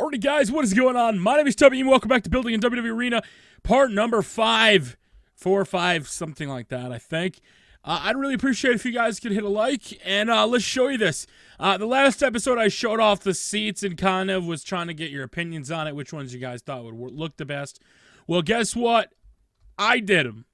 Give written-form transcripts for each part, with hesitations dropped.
Alrighty, guys, what is going on? My name is Tubby, and welcome back to Building in WWE Arena, part number 5. 4 or 5, something like that, I think. I'd really appreciate if you guys could hit a like, and let's show you this. The last episode, I showed off the seats and kind of was trying to get your opinions on it, which ones you guys thought would look the best. Well, guess what? I did them.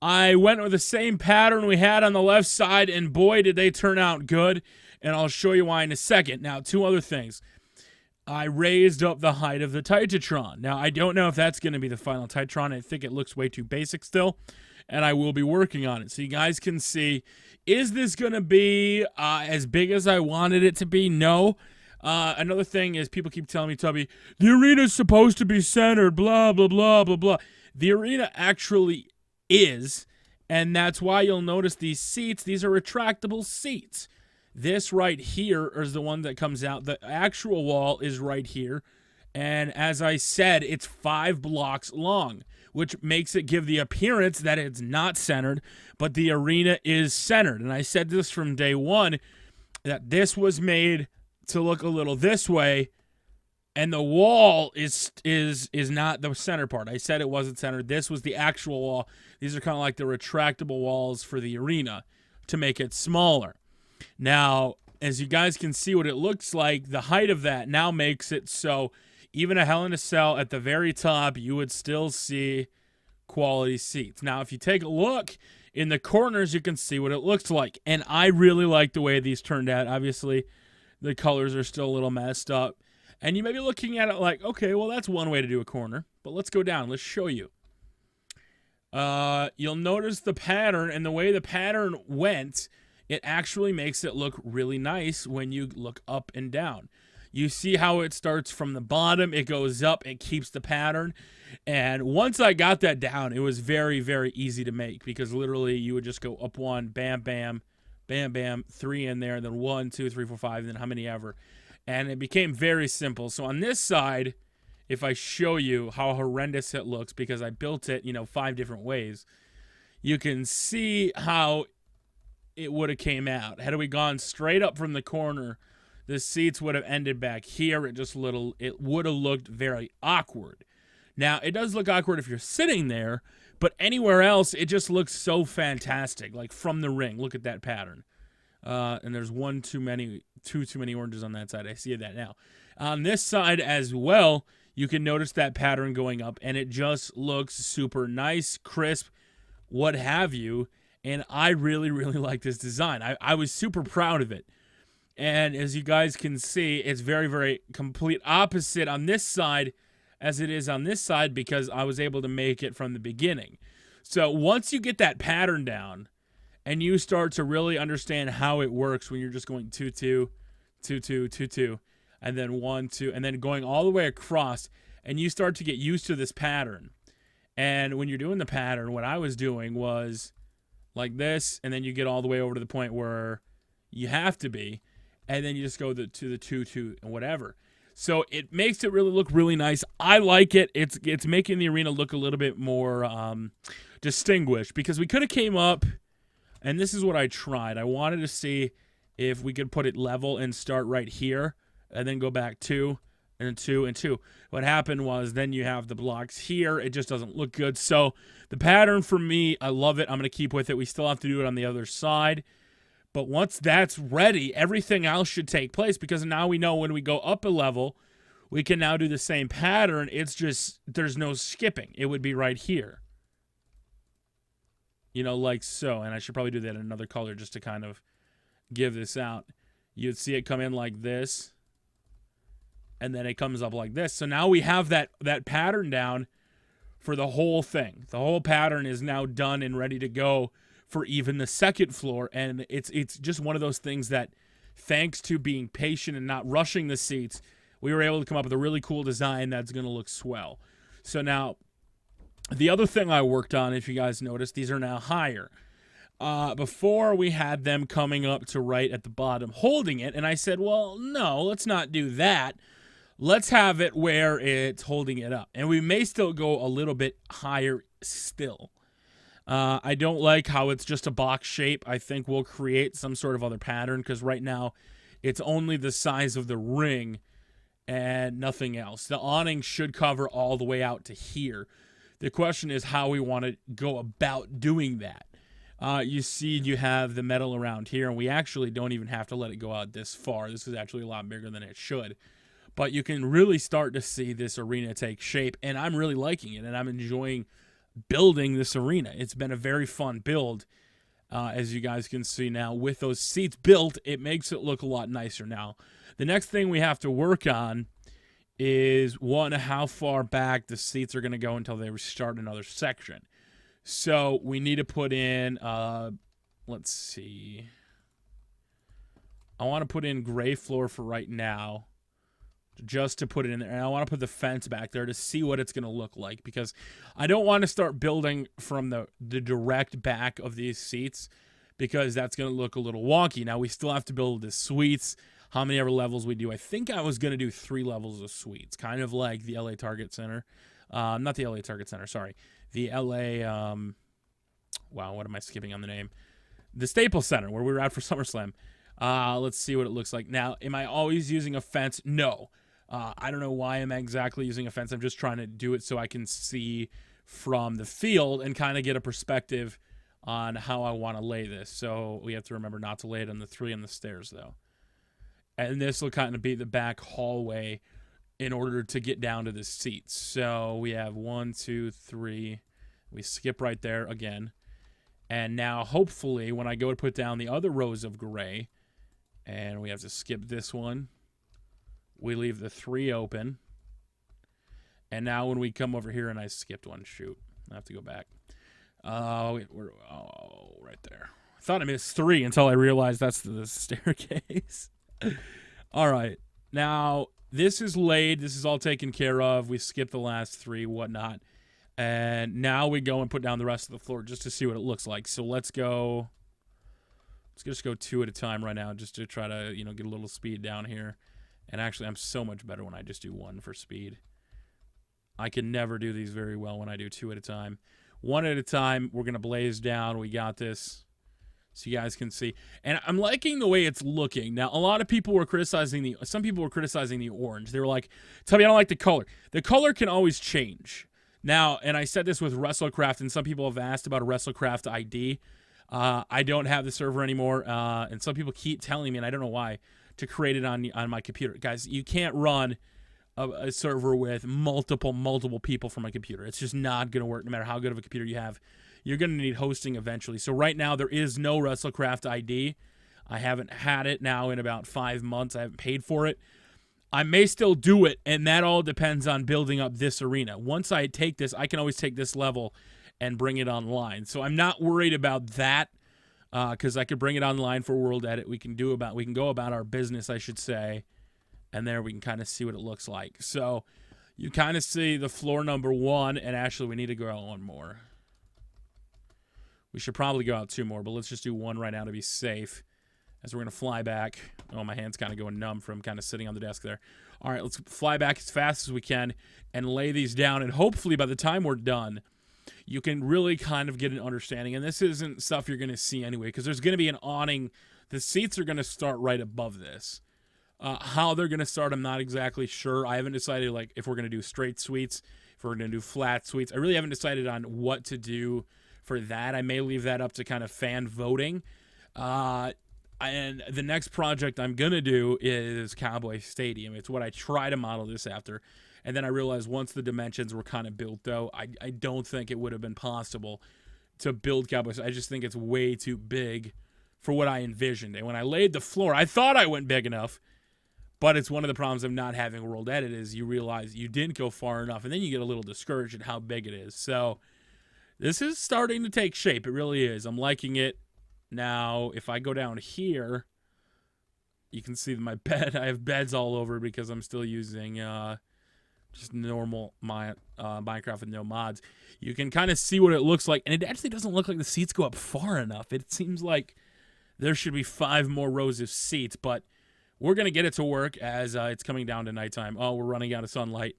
I went with the same pattern we had on the left side, and boy, did they turn out good, and I'll show you why in a second. Now, 2 other things. I raised up the height of the Titantron. Now, I don't know if that's going to be the final Titantron. I think it looks way too basic still, and I will be working on it. So you guys can see, is this going to be as big as I wanted it to be? No. Another thing is people keep telling me, Tubby, the arena's supposed to be centered, blah, blah, blah, blah, blah. The arena actually is, and that's why you'll notice these seats. These are retractable seats. This right here is the one that comes out. The actual wall is right here. And as I said, it's 5 blocks long, which makes it give the appearance that it's not centered, but the arena is centered. And I said this from day one, that this was made to look a little this way, and the wall is not the center part. I said it wasn't centered. This was the actual wall. These are kind of like the retractable walls for the arena to make it smaller. Now, as you guys can see what it looks like, the height of that now makes it so even a Hell in a Cell at the very top, you would still see quality seats. Now, if you take a look in the corners, you can see what it looks like. And I really like the way these turned out. Obviously, the colors are still a little messed up. And you may be looking at it like, okay, well, that's one way to do a corner. But let's go down. Let's show you. You'll notice the pattern, and the way the pattern went, it actually makes it look really nice when you look up and down. You see how it starts from the bottom, it goes up, it keeps the pattern. And once I got that down, it was very, very easy to make, because literally you would just go up 1, bam, bam, bam, bam, 3 in there, then 1, 2, 3, 4, 5, and then how many ever. And it became very simple. So on this side, if I show you how horrendous it looks, because I built it, 5 different ways, you can see how it would have came out. Had we gone straight up from the corner, the seats would have ended back here. It would have looked very awkward. Now, it does look awkward if you're sitting there, but anywhere else, it just looks so fantastic. Like from the ring, look at that pattern. And there's two too many oranges on that side. I see that now. On this side as well, you can notice that pattern going up, and it just looks super nice, crisp, what have you. And I really, really like this design. I was super proud of it. And as you guys can see, it's very, very complete opposite on this side as it is on this side, because I was able to make it from the beginning. So once you get that pattern down and you start to really understand how it works when you're just going 2, 2, 2, 2, 2, 2, and then 1, 2, and then going all the way across, and you start to get used to this pattern. And when you're doing the pattern, what I was doing was like this, and then you get all the way over to the point where you have to be, and then you just go to the 2, 2, and whatever. So it makes it really look really nice. I like it. It's making the arena look a little bit more distinguished, because we could have came up, and this is what I tried. I wanted to see if we could put it level and start right here, and then go back 2, and 2, and 2. What happened was then you have the blocks here. It just doesn't look good. So the pattern for me, I love it. I'm going to keep with it. We still have to do it on the other side. But once that's ready, everything else should take place, because now we know when we go up a level, we can now do the same pattern. It's just, there's no skipping. It would be right here. Like so. And I should probably do that in another color just to kind of give this out. You'd see it come in like this, and then it comes up like this. So now we have that pattern down for the whole thing. The whole pattern is now done and ready to go for even the second floor. And it's just one of those things that, thanks to being patient and not rushing the seats, we were able to come up with a really cool design that's going to look swell. So now, the other thing I worked on, if you guys noticed, these are now higher. Before, we had them coming up to right at the bottom, holding it. And I said, well, no, let's not do that. Let's have it where it's holding it up. And we may still go a little bit higher still. I don't like how it's just a box shape. I think we'll create some sort of other pattern, because right now it's only the size of the ring and nothing else. The awning should cover all the way out to here. The question is how we want to go about doing that. You see you have the metal around here, and we actually don't even have to let it go out this far. This is actually a lot bigger than it should. But you can really start to see this arena take shape, and I'm really liking it, and I'm enjoying building this arena. It's been a very fun build, as you guys can see now. With those seats built, it makes it look a lot nicer now. The next thing we have to work on is, one, how far back the seats are going to go until they start another section. So we need to put in, let's see. I want to put in gray floor for right now, just to put it in there. And I want to put the fence back there to see what it's going to look like, because I don't want to start building from the direct back of these seats, because that's going to look a little wonky. Now, we still have to build the suites, how many ever levels we do. I think I was going to do 3 levels of suites, kind of like the LA Target Center. Not the LA Target Center, sorry. The LA, wow, what am I skipping on the name? The Staples Center, where we were at for SummerSlam. Let's see what it looks like. Now, am I always using a fence? No. I don't know why I'm exactly using a fence. I'm just trying to do it so I can see from the field and kind of get a perspective on how I want to lay this. So we have to remember not to lay it on the 3 on the stairs, though. And this will kind of be the back hallway in order to get down to the seats. So we have 1, 2, 3. We skip right there again. And now, hopefully, when I go to put down the other rows of gray, and we have to skip this one, we leave the 3 open. And now when we come over here, and I skipped one, shoot. I have to go back. Right there. I thought I missed 3 until I realized that's the staircase. All right. Now, this is laid. This is all taken care of. We skip the last 3, whatnot. And now we go and put down the rest of the floor just to see what it looks like. So let's go. Let's just go 2 at a time right now, just to try to, get a little speed down here. And actually, I'm so much better when I just do 1 for speed. I can never do these very well when I do 2 at a time. 1 at a time, we're going to blaze down. We got this, so you guys can see. And I'm liking the way it's looking. Now, a lot of people were criticizing some people were criticizing the orange. They were like, Tubby, I don't like the color. The color can always change. Now, and I said this with WrestleCrate, and some people have asked about a WrestleCrate ID. I don't have the server anymore, and some people keep telling me, and I don't know why, to create it on my computer. Guys, you can't run a server with multiple people from a computer. It's just not going to work no matter how good of a computer you have. You're going to need hosting eventually. So right now, there is no WrestleCrate ID. I haven't had it now in about 5 months. I haven't paid for it. I may still do it, and that all depends on building up this arena. Once I take this, I can always take this level and bring it online. So I'm not worried about that, because I could bring it online for World Edit. We can go about our business, I should say, and there we can kind of see what it looks like. So you kind of see the floor number 1, and actually we need to go out 1 more. We should probably go out 2 more, but let's just do 1 right now to be safe, as we're going to fly back. Oh, my hand's kind of going numb from kind of sitting on the desk there. All right, let's fly back as fast as we can and lay these down, and hopefully by the time we're done, you can really kind of get an understanding. And this isn't stuff you're going to see anyway, because there's going to be an awning. The seats are going to start right above this. How they're going to start, I'm not exactly sure. I haven't decided if we're going to do straight suites, if we're going to do flat suites. I really haven't decided on what to do for that. I may leave that up to kind of fan voting. And the next project I'm going to do is Cowboy Stadium. It's what I try to model this after. And then I realized once the dimensions were kind of built, though, I don't think it would have been possible to build Cowboy Stadium. I just think it's way too big for what I envisioned. And when I laid the floor, I thought I went big enough. But it's one of the problems of not having World Edit is you realize you didn't go far enough, and then you get a little discouraged at how big it is. So this is starting to take shape. It really is. I'm liking it. Now, if I go down here, you can see my bed. I have beds all over because I'm still using just normal Minecraft with no mods. You can kind of see what it looks like, and it actually doesn't look like the seats go up far enough. It seems like there should be 5 more rows of seats, but we're going to get it to work as it's coming down to nighttime. Oh, we're running out of sunlight.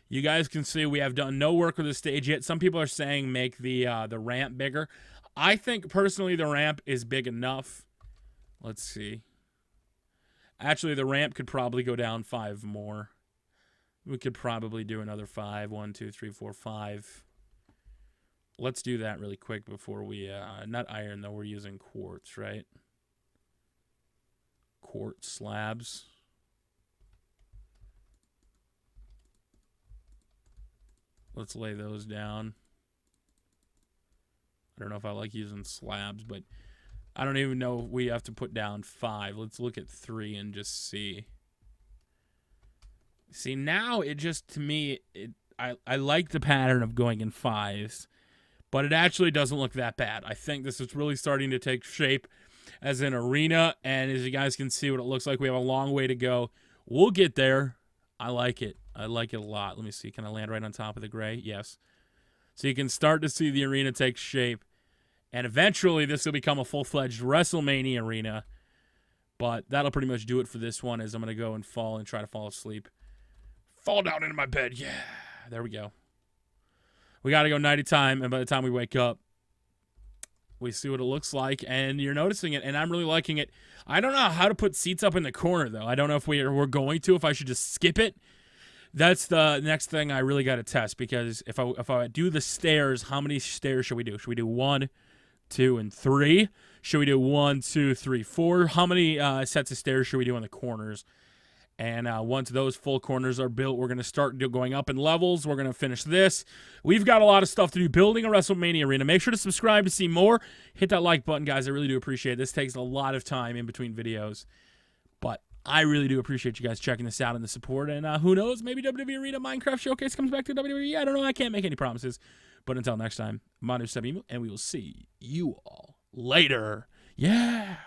You guys can see we have done no work with the stage yet. Some people are saying make the ramp bigger. I think, personally, the ramp is big enough. Let's see. Actually, the ramp could probably go down 5 more. We could probably do another 5. 1, 2, 3, 4, 5. Let's do that really quick before we, not iron though, we're using quartz, right? Quartz slabs. Let's lay those down. I don't know if I like using slabs, but I don't even know if we have to put down 5. Let's look at 3 and just see. See, now it just, to me, I like the pattern of going in 5s, but it actually doesn't look that bad. I think this is really starting to take shape as an arena, and as you guys can see what it looks like, we have a long way to go. We'll get there. I like it. I like it a lot. Let me see. Can I land right on top of the gray? Yes. So you can start to see the arena take shape, and eventually this will become a full-fledged WrestleMania arena, but that'll pretty much do it for this one, as I'm going to go and fall and try to fall asleep. Fall down into my bed. Yeah. There we go. We got to go nighty time, and by the time we wake up, we see what it looks like, and you're noticing it, and I'm really liking it. I don't know how to put seats up in the corner, though. I don't know if we're going to, if I should just skip it. That's the next thing I really got to test, because if I do the stairs, how many stairs should we do? Should we do 1, 2, and 3? Should we do 1, 2, 3, 4? How many sets of stairs should we do on the corners? And once those full corners are built, we're going to start going up in levels. We're going to finish this. We've got a lot of stuff to do building a WrestleMania arena. Make sure to subscribe to see more. Hit that like button, guys. I really do appreciate it. This takes a lot of time in between videos. But I really do appreciate you guys checking this out and the support. And who knows, maybe WWE Arena Minecraft Showcase comes back to WWE. I don't know. I can't make any promises. But until next time, my name is Tubby, and we will see you all later. Yeah.